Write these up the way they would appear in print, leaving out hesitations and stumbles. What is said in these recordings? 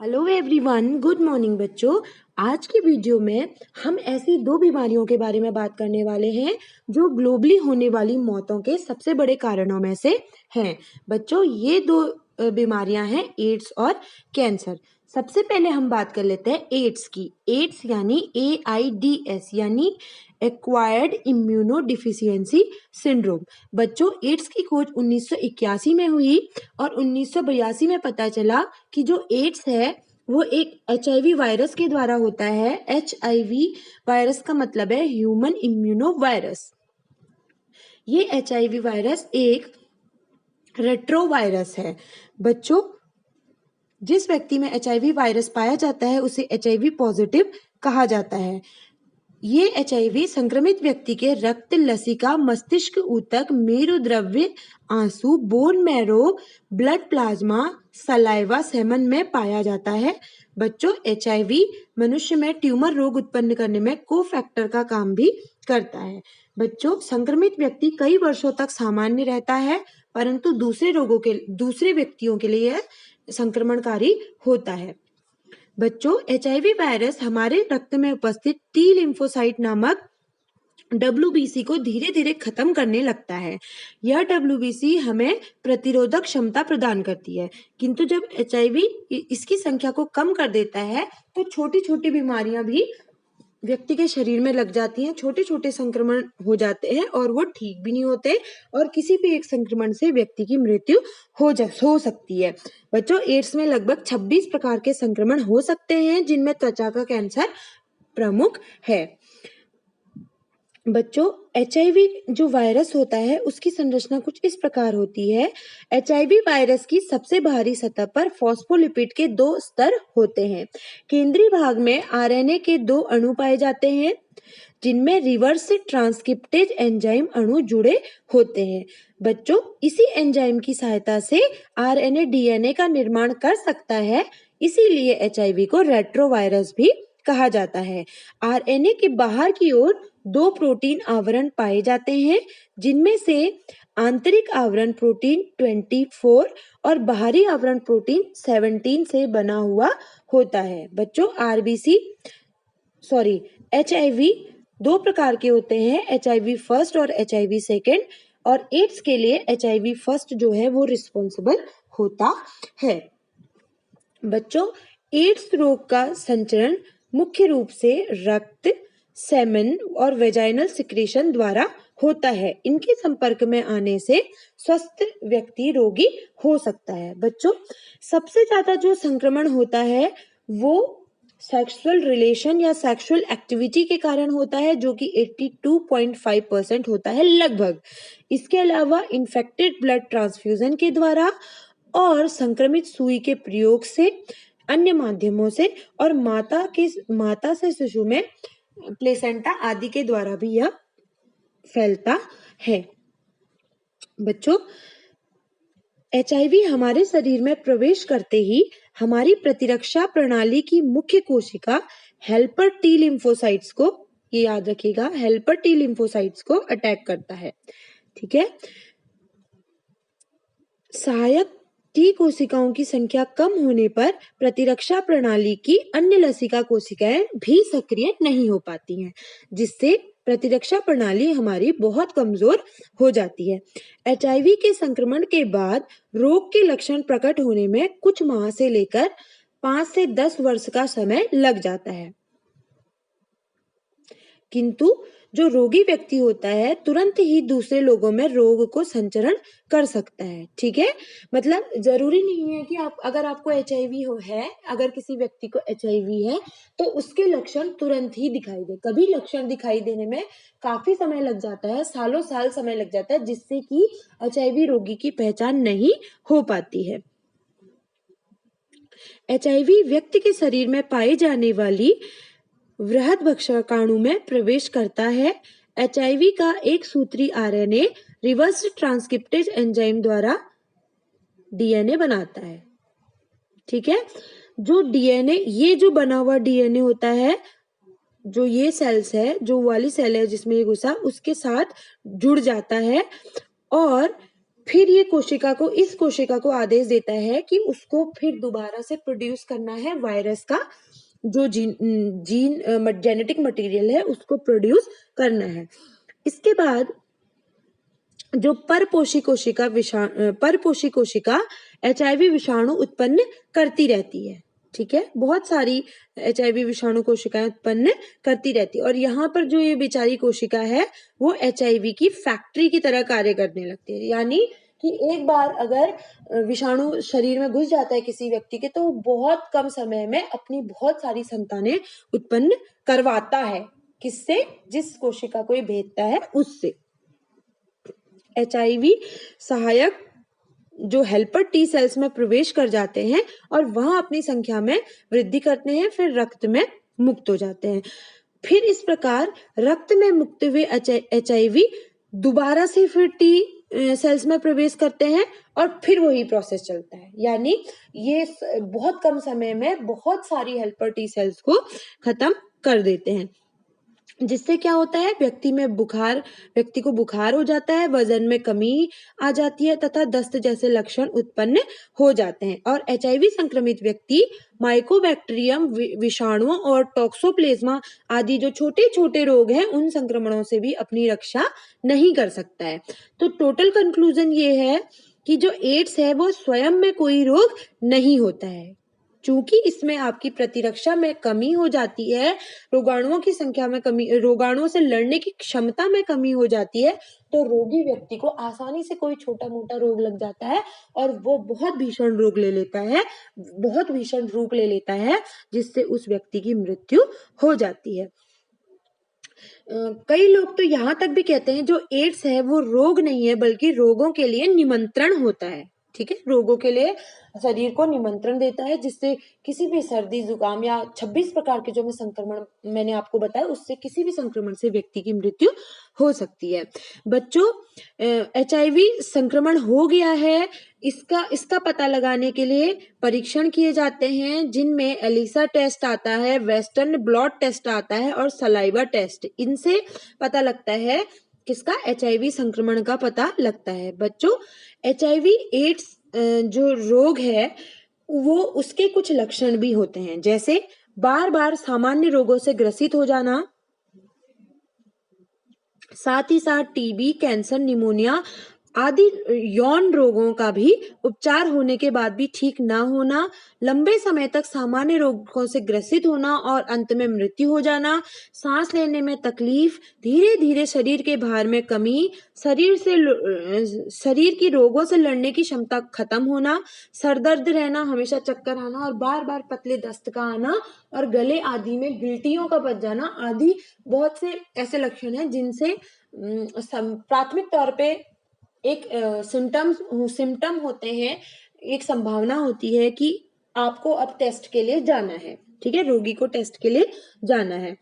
Hello everyone, good morning बच्चों। आज की वीडियो में हम ऐसी दो बीमारियों के बारे में बात करने वाले हैं जो ग्लोबली होने वाली मौतों के सबसे बड़े कारणों में से हैं। बच्चों, ये दो बीमारियां हैं, एड्स और कैंसर। सबसे पहले हम बात कर लेते हैं एड्स की। एड्स यानी AIDS यानी एक्वायर्ड इम्यूनो डिफिशियंसी सिंड्रोम। बच्चों, एड्स की खोज 1981 में हुई और 1982 में पता चला कि जो एड्स है वो एक HIV वायरस के द्वारा होता है। HIV वायरस का मतलब है ह्यूमन इम्यूनो वायरस। ये HIV वायरस एक रेट्रो वायरस है। बच्चों, जिस व्यक्ति में HIV वायरस पाया जाता है उसे HIV पॉजिटिव कहा जाता है। ये HIV संक्रमित व्यक्ति के रक्त, लसिका, मस्तिष्क ऊतक, मेरुद्रव्य, आंसू, bone marrow, blood plasma, saliva, semen में पाया जाता है। बच्चों, HIV मनुष्य में ट्यूमर रोग उत्पन्न करने में कोफैक्टर का काम भी करता है। बच्चों, संक्रमित व्यक्ति कई वर्षों तक सामान्य रहता है, परंतु दूसरे व्यक्तियों के लिए यह संक्रमणकारी होता है। बच्चों, HIV वायरस हमारे रक्त में उपस्थित टी लिम्फोसाइट नामक WBC को धीरे धीरे खत्म करने लगता है। यह WBC हमें प्रतिरोधक क्षमता प्रदान करती है, किंतु जब HIV इसकी संख्या को कम कर देता है तो छोटी छोटी बीमारियां भी व्यक्ति के शरीर में लग जाती हैं। छोटे छोटे संक्रमण हो जाते हैं और वो ठीक भी नहीं होते और किसी भी एक संक्रमण से व्यक्ति की मृत्यु हो सकती है। बच्चों, एड्स में लगभग 26 प्रकार के संक्रमण हो सकते हैं, जिनमें त्वचा का कैंसर प्रमुख है। बच्चों, HIV जो वायरस होता है उसकी संरचना कुछ इस प्रकार होती है। HIV वायरस की सबसे बाहरी सतह पर फॉस्फोलिपिड के 2 स्तर होते हैं। केंद्रीय भाग में RNA के 2 अणु पाए जाते हैं, जिनमें रिवर्स ट्रांसक्रिप्टेज एंजाइम अणु जुड़े होते हैं। बच्चों, इसी एंजाइम की सहायता से RNA DNA का निर्माण कर सकता है, इसीलिए HIV को रेट्रोवायरस भी कहा जाता है। RNA के बाहर की ओर 2 प्रोटीन आवरण पाए जाते हैं, जिनमें से आंतरिक आवरण प्रोटीन 24 और बाहरी आवरण प्रोटीन 17 से बना हुआ होता है। बच्चों, HIV 2 प्रकार के होते हैं, HIV फर्स्ट और HIV सेकेंड, और एड्स के लिए HIV फर्स्ट जो है वो रिस्पॉन्सिबल होता है। बच्चों, एड्स रोग का संचरण मुख्य रूप से रक्त, सेमन और वेजाइनल सिक्रीशन द्वारा होता है। इनके संपर्क में आने से स्वस्थ व्यक्ति रोगी हो सकता है। बच्चों, सबसे ज्यादा जो संक्रमण होता है वो सेक्सुअल रिलेशन या सेक्सुअल एक्टिविटी के कारण होता है, जो कि 82.5% होता है लगभग। इसके अलावा इन्फेक्टेड ब्लड ट्रांसफ्यूजन के द्वारा और संक्रमित सुई के प्रयोग से, अन्य माध्यमों से और माता से शिशु में प्लेसेंटा आदि के द्वारा भी यह फैलता है। बच्चों, HIV हमारे शरीर में प्रवेश करते ही हमारी प्रतिरक्षा प्रणाली की मुख्य कोशिका हेल्पर टी लिम्फोसाइट्स को, ये याद रखिएगा, हेल्पर टी लिम्फोसाइट्स को अटैक करता है। ठीक है। सहायक टी कोशिकाओं की संख्या कम होने पर प्रतिरक्षा प्रणाली की अन्य लसिका कोशिकाएं भी सक्रिय नहीं हो पाती हैं, जिससे प्रतिरक्षा प्रणाली हमारी बहुत कमजोर हो जाती है। HIV के संक्रमण के बाद रोग के लक्षण प्रकट होने में कुछ माह से लेकर 5 से 10 वर्ष का समय लग जाता है, किंतु जो रोगी व्यक्ति होता है तुरंत ही दूसरे लोगों में रोग को संचरण कर सकता है। ठीक है, मतलब जरूरी नहीं है कि अगर आपको HIV है, अगर किसी व्यक्ति को HIV है तो उसके लक्षण तुरंत ही दिखाई दे। कभी लक्षण दिखाई देने में काफी समय लग जाता है, सालों साल समय लग जाता है, जिससे कि HIV रोगी की पहचान नहीं हो पाती है। HIV व्यक्ति के शरीर में पाई जाने वाली वृहद भक्षकाणु में प्रवेश करता है। HIV का एक सूत्री RNA रिवर्स ट्रांसक्रिप्टेज एंजाइम द्वारा DNA बनाता है। ठीक है, जो DNA, ये जो बना हुआ DNA होता है, जो ये सेल्स है, जो वाली सेल है जिसमें ये घुसा, उसके साथ जुड़ जाता है और फिर ये इस कोशिका को आदेश देता है कि उसको फिर दोबारा से प्रोड्यूस करना है वायरस का जो जेनेटिक मटेरियल है उसको प्रोड्यूस करना है। इसके बाद जो परपोषी कोशिका HIV विषाणु उत्पन्न करती रहती है। ठीक है, बहुत सारी HIV विषाणु कोशिकाएं उत्पन्न करती रहती है और यहाँ पर जो ये बेचारी कोशिका है वो HIV की फैक्ट्री की तरह कार्य करने लगती है। यानी कि एक बार अगर विषाणु शरीर में घुस जाता है किसी व्यक्ति के तो बहुत कम समय में अपनी बहुत सारी संतानें उत्पन्न करवाता है। किससे? जिस कोशिका को ये भेजता है उससे। HIV सहायक जो हेल्पर टी सेल्स में प्रवेश कर जाते हैं और वहां अपनी संख्या में वृद्धि करते हैं, फिर रक्त में मुक्त हो जाते हैं। फिर इस प्रकार रक्त में मुक्त हुए HIV दोबारा से फिर टी सेल्स में प्रवेश करते हैं और फिर वही प्रोसेस चलता है। यानी ये बहुत कम समय में बहुत सारी हेल्पर टी सेल्स को खत्म कर देते हैं, जिससे क्या होता है व्यक्ति को बुखार हो जाता है, वजन में कमी आ जाती है तथा दस्त जैसे लक्षण उत्पन्न हो जाते हैं और HIV संक्रमित व्यक्ति माइकोबैक्टीरियम विषाणुओं और टॉक्सोप्लेज्मा आदि जो छोटे छोटे रोग हैं उन संक्रमणों से भी अपनी रक्षा नहीं कर सकता है। तो टोटल कंक्लूजन ये है कि जो एड्स है वो स्वयं में कोई रोग नहीं होता है, चूंकि इसमें आपकी प्रतिरक्षा में कमी हो जाती है, रोगाणुओं की संख्या में कमी, रोगाणुओं से लड़ने की क्षमता में कमी हो जाती है, तो रोगी व्यक्ति को आसानी से कोई छोटा मोटा रोग लग जाता है और वो बहुत भीषण रूप ले लेता है जिससे उस व्यक्ति की मृत्यु हो जाती है। कई लोग तो यहाँ तक भी कहते हैं जो एड्स है वो रोग नहीं है बल्कि रोगों के लिए निमंत्रण होता है। ठीक है, रोगों के लिए शरीर को निमंत्रण देता है जिससे किसी भी सर्दी जुकाम या 26 प्रकार के जो मैं संक्रमण मैंने आपको बताया उससे किसी भी संक्रमण से व्यक्ति की मृत्यु हो सकती है। बच्चों, HIV संक्रमण हो गया है, इसका पता लगाने के लिए परीक्षण किए जाते हैं जिनमें एलिसा टेस्ट आता है, वेस्टर्न ब्लॉट टेस्ट आता है और सलाइवा टेस्ट। इनसे पता लगता है किसका? HIV संक्रमण का पता लगता है। बच्चों, HIV एड्स जो रोग है वो उसके कुछ लक्षण भी होते हैं, जैसे बार बार सामान्य रोगों से ग्रसित हो जाना, साथ ही साथ TB, कैंसर, निमोनिया आदि यौन रोगों का भी उपचार होने के बाद भी ठीक ना होना, लंबे समय तक सामान्य रोगों से ग्रसित होना और अंत में मृत्यु हो जाना, सांस लेने में तकलीफ, धीरे धीरे शरीर के भार में कमी, शरीर की रोगों से लड़ने की क्षमता खत्म होना, सरदर्द रहना, हमेशा चक्कर आना और बार बार पतले दस्त का आना और गले आदि में गिल्टियों का बच जाना आदि बहुत से ऐसे लक्षण हैं जिनसे प्राथमिक तौर पे एक सिम्टम होते हैं, एक संभावना होती है कि आपको अब टेस्ट के लिए जाना है। ठीक है, रोगी को टेस्ट के लिए जाना है।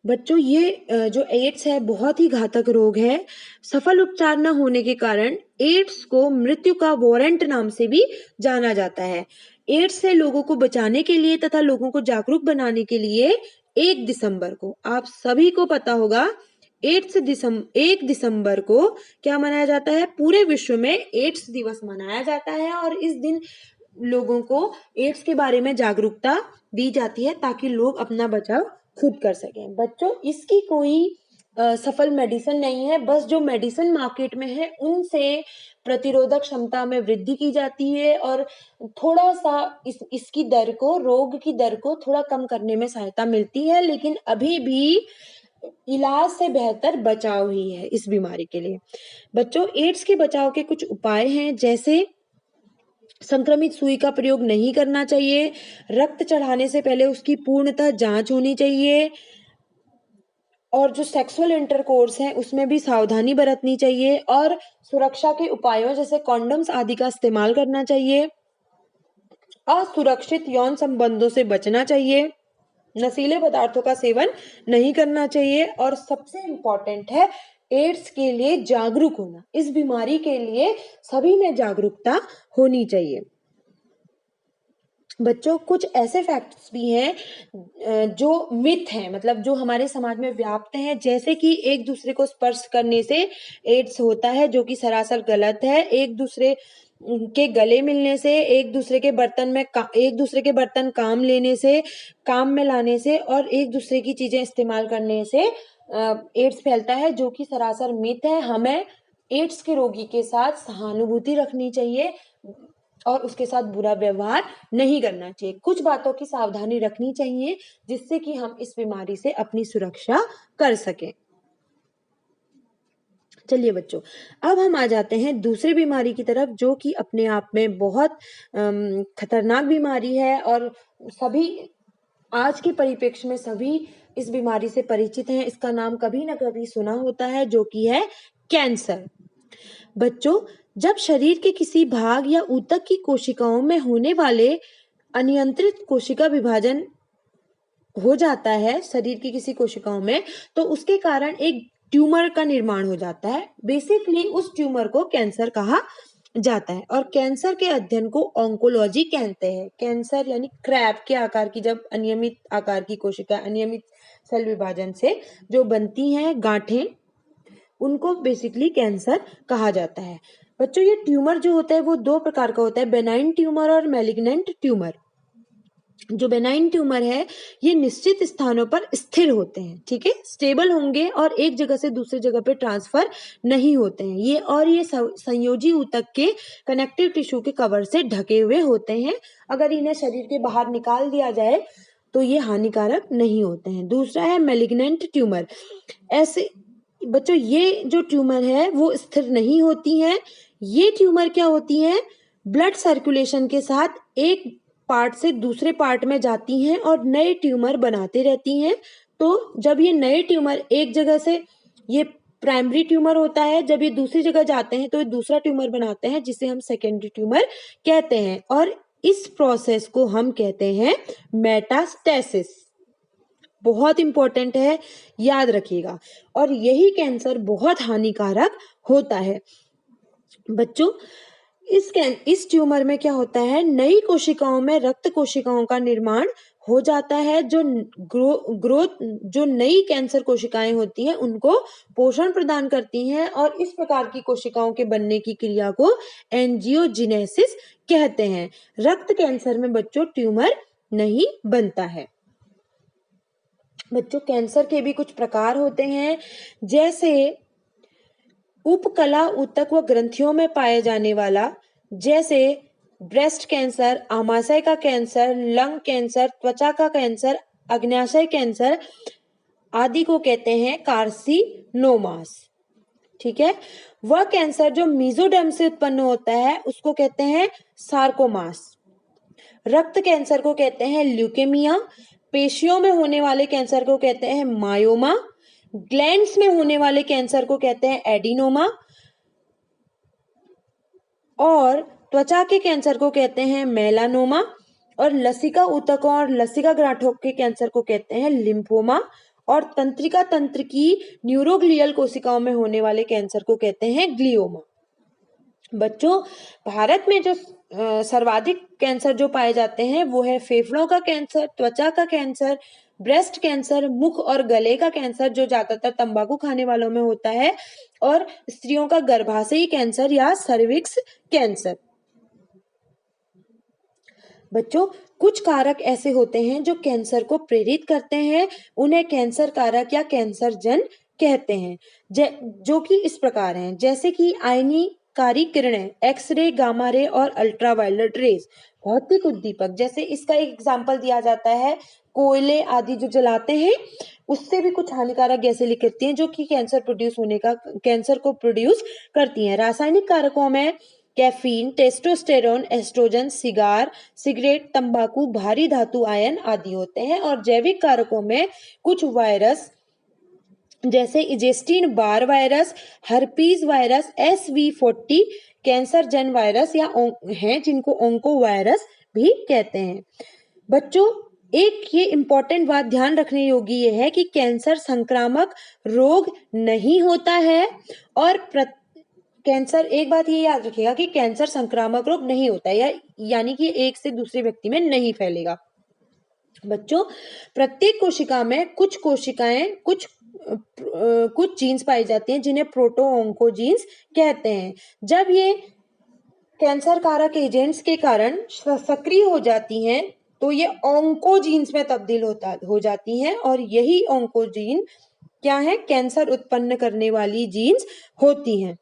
बच्चों, ये जो एड्स है बहुत ही घातक रोग है। सफल उपचार न होने के कारण एड्स को मृत्यु का वारंट नाम से भी जाना जाता है। एड्स से लोगों को बचाने के लिए तथा लोगों को जागरूक बनाने के लिए 1 दिसंबर को, आप सभी को पता होगा, 1 दिसंबर को क्या मनाया जाता है? पूरे विश्व में एड्स दिवस मनाया जाता है और इस दिन लोगों को एड्स के बारे में जागरूकता दी जाती है ताकि लोग अपना बचाव खुद कर सकें। बच्चों, इसकी कोई सफल मेडिसिन नहीं है, बस जो मेडिसिन मार्केट में है उनसे प्रतिरोधक क्षमता में वृद्धि की जाती है और थोड़ा सा इसकी रोग की दर को थोड़ा कम करने में सहायता मिलती है, लेकिन अभी भी इलाज से बेहतर बचाव ही है इस बीमारी के लिए। बच्चों, एड्स के बचाव के कुछ उपाय हैं, जैसे संक्रमित सुई का प्रयोग नहीं करना चाहिए, रक्त चढ़ाने से पहले उसकी पूर्णतः जांच होनी चाहिए और जो सेक्सुअल इंटरकोर्स है उसमें भी सावधानी बरतनी चाहिए और सुरक्षा के उपायों जैसे कॉन्डम्स आदि का इस्तेमाल करना चाहिए, असुरक्षित यौन संबंधों से बचना चाहिए, नशीले पदार्थों का सेवन नहीं करना चाहिए और सबसे इम्पोर्टेंट है एड्स के लिए जागरूक होना। इस बीमारी के लिए सभी में जागरूकता होनी चाहिए। बच्चों कुछ ऐसे फैक्ट्स भी हैं जो मिथ हैं, मतलब जो हमारे समाज में व्याप्त हैं, जैसे कि एक दूसरे को स्पर्श करने से एड्स होता है, जो कि सरासर गलत है। एक दूसरे के गले मिलने से, एक दूसरे के बर्तन काम लेने से, काम में लाने से और एक दूसरे की चीजें इस्तेमाल करने से एड्स फैलता है, जो कि सरासर मिथ है। हमें एड्स के रोगी के साथ सहानुभूति रखनी चाहिए और उसके साथ बुरा व्यवहार नहीं करना चाहिए। कुछ बातों की सावधानी रखनी चाहिए जिससे कि हम इस बीमारी से अपनी सुरक्षा कर सकें। चलिए बच्चों, अब हम आ जाते हैं दूसरी बीमारी की तरफ, जो कि अपने आप में बहुत खतरनाक बीमारी है और सभी आज के परिप्रेक्ष्य में सभी इस बीमारी से परिचित हैं। इसका नाम कभी ना कभी सुना होता है, जो कि है कैंसर। बच्चों, जब शरीर के किसी भाग या ऊतक की कोशिकाओं में होने वाले अनियंत्रित कोशिका विभाजन हो जाता है शरीर की किसी कोशिकाओं में, तो उसके कारण एक ट्यूमर का निर्माण हो जाता है। बेसिकली उस ट्यूमर को कैंसर कहा जाता है और कैंसर के अध्ययन को ऑन्कोलॉजी कहते हैं। कैंसर यानी क्रैब के आकार की, जब अनियमित आकार की कोशिका अनियमित सेल विभाजन से जो बनती हैं गांठें, उनको बेसिकली कैंसर कहा जाता है। बच्चों, ये ट्यूमर जो होता है वो दो प्रकार का होता है, बेनाइन ट्यूमर और मैलिग्नेंट ट्यूमर। जो बेनाइन ट्यूमर है ये निश्चित स्थानों पर स्थिर होते हैं, ठीक है, स्टेबल होंगे और एक जगह से दूसरी जगह पे ट्रांसफर नहीं होते हैं। ये संयोजी ऊतक के कनेक्टिव टिश्यू के कवर से ढके हुए होते हैं। अगर इन्हें शरीर के बाहर निकाल दिया जाए तो ये हानिकारक नहीं होते हैं। दूसरा है मैलिग्नेंट ट्यूमर। ऐसे बच्चों, ये जो ट्यूमर है वो स्थिर नहीं होती हैं। ये ट्यूमर क्या होती हैं, ब्लड सर्कुलेशन के साथ एक पार्ट से दूसरे पार्ट में जाती हैं और नए ट्यूमर बनाते रहती हैं। तो जब ये नए ट्यूमर एक जगह से, ये प्राइमरी ट्यूमर होता है, जब ये दूसरी जगह जाते हैं तो ये दूसरा ट्यूमर बनाते हैं जिसे हम सेकेंडरी ट्यूमर कहते हैं और इस प्रोसेस को हम कहते हैं मेटास्टेसिस। बहुत इंपॉर्टेंट है, याद रखिएगा। और यही कैंसर बहुत हानिकारक होता है। बच्चों, इस ट्यूमर में क्या होता है, नई कोशिकाओं में रक्त कोशिकाओं का निर्माण हो जाता है, जो ग्रोथ जो नई कैंसर कोशिकाएं होती हैं उनको पोषण प्रदान करती हैं और इस प्रकार की कोशिकाओं के बनने की क्रिया को एंजियोजेनेसिस कहते हैं। रक्त कैंसर में बच्चों ट्यूमर नहीं बनता है। बच्चों, कैंसर के भी कुछ प्रकार होते हैं, जैसे उपकला ऊतक व ग्रंथियों में पाए जाने वाला, जैसे ब्रेस्ट कैंसर, आमाशय का कैंसर, लंग कैंसर, त्वचा का कैंसर, अग्न्याशय कैंसर आदि को कहते हैं कार्सिनोमास। ठीक है, वह कैंसर जो मीजोडर्म से उत्पन्न होता है उसको कहते हैं सार्कोमास। रक्त कैंसर को कहते हैं ल्यूकेमिया। पेशियों में होने वाले कैंसर को कहते हैं मायोमा। ग्लैंड्स में होने वाले कैंसर को कहते हैं एडिनोमा और त्वचा के कैंसर को कहते हैं मेलानोमा और लसिका ऊतकों और लसिका गांठों के कैंसर को कहते हैं लिम्फोमा और तंत्रिका तंत्र की न्यूरोग्लियल कोशिकाओं में होने वाले कैंसर को कहते हैं ग्लियोमा। बच्चों, भारत में जो सर्वाधिक कैंसर जो पाए जाते हैं वो है फेफड़ों का कैंसर, त्वचा का कैंसर, ब्रेस्ट कैंसर, मुख और गले का कैंसर जो ज्यादातर तंबाकू खाने वालों में होता है और स्त्रियों का गर्भाशयी कैंसर या सर्विक्स कैंसर। बच्चों, कुछ कारक ऐसे होते हैं जो कैंसर को प्रेरित करते हैं, उन्हें कैंसर कारक या कैंसर जन कहते हैं, जो कि इस प्रकार हैं, जैसे कि आयनीकारी किरणें, एक्सरे, गामा रे और अल्ट्रावायलेट रेज। भौतिक उद्दीपक, जैसे इसका एक एग्जांपल दिया जाता है, कोयले आदि जो जलाते हैं उससे भी कुछ हानिकारक गैसें निकलती हैं जो कि कैंसर को प्रोड्यूस करती हैं। रासायनिक कारकों में कैफीन, टेस्टोस्टेरोन, एस्ट्रोजन, सिगरेट, तंबाकू, भारी धातु आयन आदि होते हैं और जैविक कारकों में कुछ वायरस जैसे Epstein Barr virus, herpes virus, SV40 cancer जन वायरस या हैं जिनको ओंको वायरस भी कहते हैं। बच्चों, एक ये इंपॉर्टेंट बात ध्यान रखने योग्य ये है कि कैंसर संक्रामक रोग नहीं होता है और कैंसर, एक बात ये याद रखिएगा कि कैंसर संक्रामक रोग नहीं होता है, यानी कि एक से दूसरे व्यक्ति में नहीं फैलेगा। बच्चों, प्रत्येक कोशिका में कुछ जीन्स पाई जाती हैं जिन्हें प्रोटो ऑन्कोजीन्स कहते हैं। जब ये कैंसर कारक एजेंट्स के कारण सक्रिय हो जाती हैं तो ये ऑन्कोजीन्स में तब्दील हो जाती हैं, और यही ऑन्कोजीन क्या है, कैंसर उत्पन्न करने वाली जीन्स होती हैं।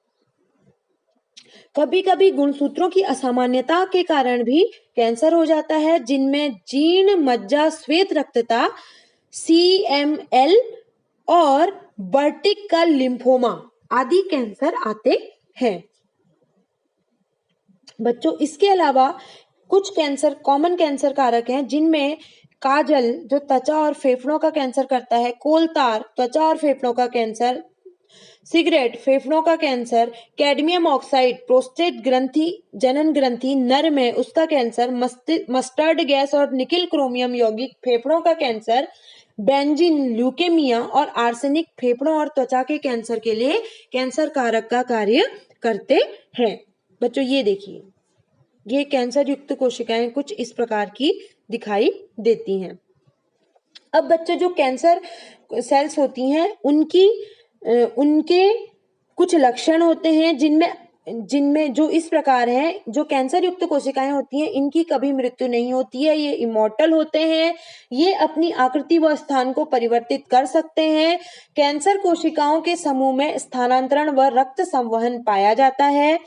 कभी कभी गुणसूत्रों की असामान्यता के कारण भी कैंसर हो जाता है, जिनमें जीर्ण मज्जा श्वेत रक्तता, CML और बर्टिक का लिम्फोमा आदि कैंसर आते हैं। बच्चों, इसके अलावा कुछ कैंसर कॉमन कैंसर कारक हैं, जिनमें काजल जो त्वचा और फेफड़ों का कैंसर करता है, कोलतार त्वचा और फेफड़ों का कैंसर, सिगरेट फेफड़ों का कैंसर, कैडमियम ऑक्साइड प्रोस्टेट ग्रंथि जनन ग्रंथि नर में उसका कैंसर, मस्टर्ड गैस और निकिल क्रोमियम यौगिक फेफड़ों का कैंसर, बेंजीन ल्यूकेमिया और आर्सेनिक फेफड़ों और त्वचा के कैंसर के लिए कैंसर कारक का कार्य करते हैं। बच्चों, ये देखिए, ये कैंसर युक्त कोशिकाएं कुछ इस प्रकार की दिखाई देती हैं। अब बच्चों, जो कैंसर सेल्स होती हैं उनके कुछ लक्षण होते हैं जिनमें जो इस प्रकार है। जो कैंसर युक्त कोशिकाएं होती हैं इनकी कभी मृत्यु नहीं होती है, ये इमॉर्टल होते हैं, ये अपनी आकृति व स्थान को परिवर्तित कर सकते हैं। कैंसर कोशिकाओं के समूह में स्थानांतरण व रक्त संवहन पाया जाता है।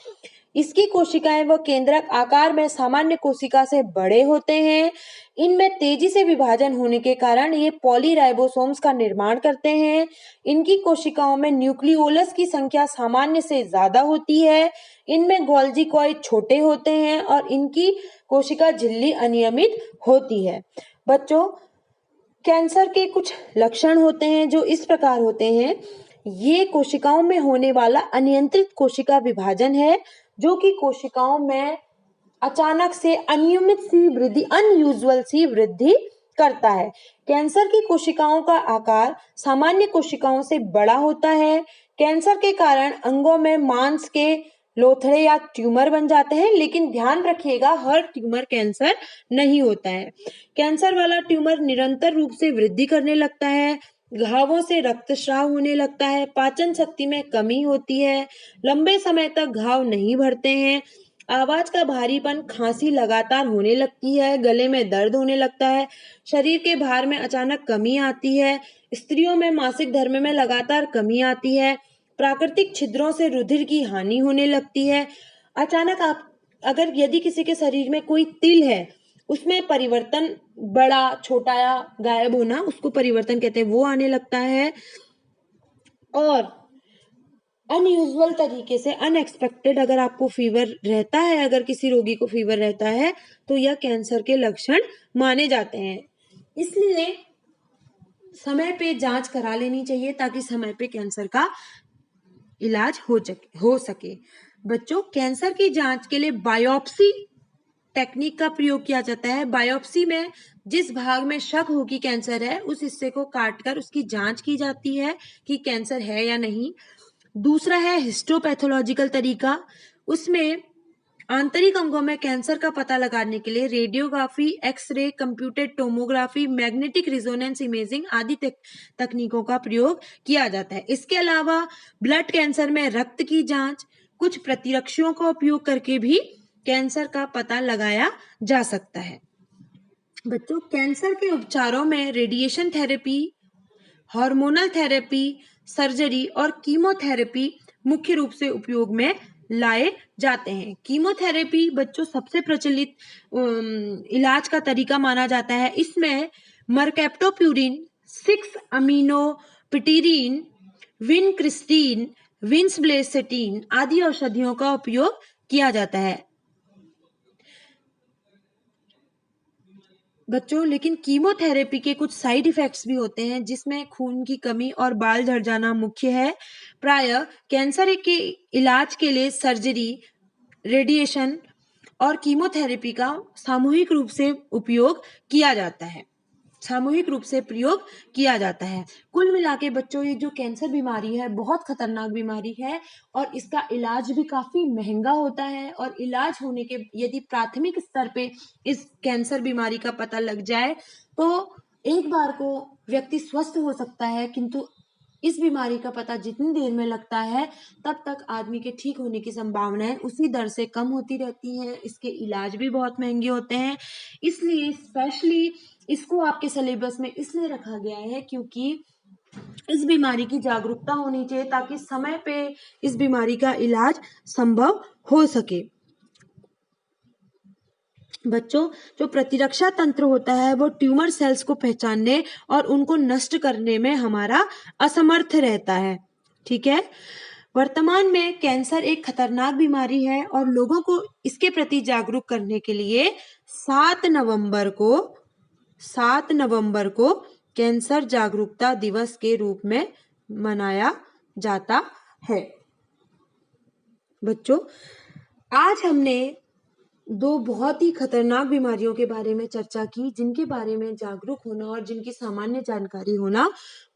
इसकी कोशिकाएं व केंद्रक आकार में सामान्य कोशिका से बड़े होते हैं। इनमें तेजी से विभाजन होने के कारण ये पॉलीराइबोसोम्स का निर्माण करते हैं। इनकी कोशिकाओं में न्यूक्लियोलस की संख्या सामान्य से ज्यादा होती है। इनमें गोल्जी कॉइड छोटे होते हैं और इनकी कोशिका झिल्ली अनियमित होती है। बच्चों, कैंसर के कुछ लक्षण होते हैं जो इस प्रकार होते हैं। ये कोशिकाओं में होने वाला अनियंत्रित कोशिका विभाजन है, जो कि कोशिकाओं में अचानक से अनयूजुअल सी वृद्धि करता है। कैंसर की कोशिकाओं का आकार सामान्य कोशिकाओं से बड़ा होता है। कैंसर के कारण अंगों में मांस के लोथड़े या ट्यूमर बन जाते हैं, लेकिन ध्यान रखिएगा, हर ट्यूमर कैंसर नहीं होता है। कैंसर वाला ट्यूमर निरंतर रूप से वृद्धि करने लगता है, घावों से रक्तस्राव होने लगता है, पाचन शक्ति में कमी होती है, लंबे समय तक घाव नहीं भरते हैं, आवाज का भारीपन, खांसी लगातार होने लगती है, गले में दर्द होने लगता है, शरीर के भार में अचानक कमी आती है, स्त्रियों में मासिक धर्म में लगातार कमी आती है, प्राकृतिक छिद्रों से रुधिर की हानि होने लगती है। अचानक यदि किसी के शरीर में कोई तिल है, उसमें परिवर्तन, बड़ा छोटा या गायब होना, उसको परिवर्तन कहते हैं, वो आने लगता है। और अनयूजुअल तरीके से, अनएक्सपेक्टेड अगर आपको फीवर रहता है, अगर किसी रोगी को फीवर रहता है, तो यह कैंसर के लक्षण माने जाते हैं। इसलिए समय पे जांच करा लेनी चाहिए ताकि समय पे कैंसर का इलाज हो सके। बच्चों, कैंसर की जांच के लिए बायोप्सी टेक्निक का प्रयोग किया जाता है। बायोप्सी में जिस भाग में शक हो कि कैंसर है, उस हिस्से को काटकर उसकी जांच की जाती है कि कैंसर है या नहीं। दूसरा है हिस्टोपैथोलॉजिकल तरीका। उसमें आंतरिक अंगों में कैंसर का पता लगाने के लिए radiography, x ray, computed tomography, magnetic resonance imaging आदि तकनीकों का प्रयोग किया जाता है। इसके अलावा ब्लड कैंसर में रक्त की जांच, कुछ प्रतिरक्षियों का उपयोग करके भी कैंसर का पता लगाया जा सकता है। बच्चों, कैंसर के उपचारों में radiation therapy, hormonal therapy, surgery और कीमोथेरेपी मुख्य रूप से उपयोग में लाए जाते हैं। कीमोथेरेपी बच्चों सबसे प्रचलित इलाज का तरीका माना जाता है। इसमें मरकैप्टोप्यूरिन, 6-अमीनोपिटीरीन, विनक्रिस्टीन, विन्सब्लेसेटिन आदि औषधियों का उपयोग किया जाता है। बच्चों, लेकिन कीमोथेरेपी के कुछ साइड इफेक्ट्स भी होते हैं, जिसमें खून की कमी और बाल झड़ जाना मुख्य है। प्रायः कैंसर के इलाज के लिए सर्जरी, रेडिएशन और कीमोथेरेपी का सामूहिक रूप से उपयोग किया जाता है। सामूहिक रूप से प्रयोग किया जाता है। कुल मिला के बच्चों ये जो कैंसर बीमारी है बहुत खतरनाक बीमारी है और इसका इलाज भी काफी महंगा होता है और इलाज होने के यदि प्राथमिक स्तर पे इस कैंसर बीमारी का पता लग जाए तो एक बार को व्यक्ति स्वस्थ हो सकता है, किंतु इस बीमारी का पता जितनी देर में लगता है तब तक आदमी के ठीक होने की संभावनाएं उसी दर से कम होती रहती हैं। इसके इलाज भी बहुत महंगे होते हैं, इसलिए स्पेशली इसको आपके सिलेबस में इसलिए रखा गया है क्योंकि इस बीमारी की जागरूकता होनी चाहिए ताकि समय पे इस बीमारी का इलाज संभव हो सके। बच्चों जो प्रतिरक्षा तंत्र होता है वो ट्यूमर सेल्स को पहचानने और उनको नष्ट करने में हमारा असमर्थ रहता है। ठीक है, वर्तमान में कैंसर एक खतरनाक बीमारी है और लोगों को इसके प्रति जागरूक करने के लिए 7 नवंबर को कैंसर जागरूकता दिवस के रूप में मनाया जाता है। बच्चों आज हमने दो बहुत ही खतरनाक बीमारियों के बारे में चर्चा की जिनके बारे में जागरूक होना और जिनकी सामान्य जानकारी होना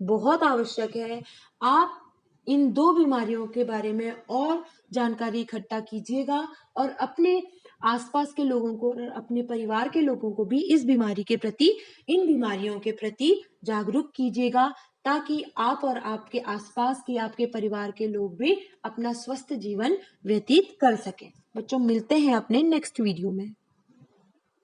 बहुत आवश्यक है। आप इन दो बीमारियों के बारे में और जानकारी इकट्ठा कीजिएगा और अपने आसपास के लोगों को और अपने परिवार के लोगों को भी इस बीमारी के प्रति, इन बीमारियों के प्रति जागरूक कीजिएगा ताकि आप और आपके आसपास के, आपके परिवार के लोग भी अपना स्वस्थ जीवन व्यतीत कर सकें। बच्चों मिलते हैं अपने नेक्स्ट वीडियो में।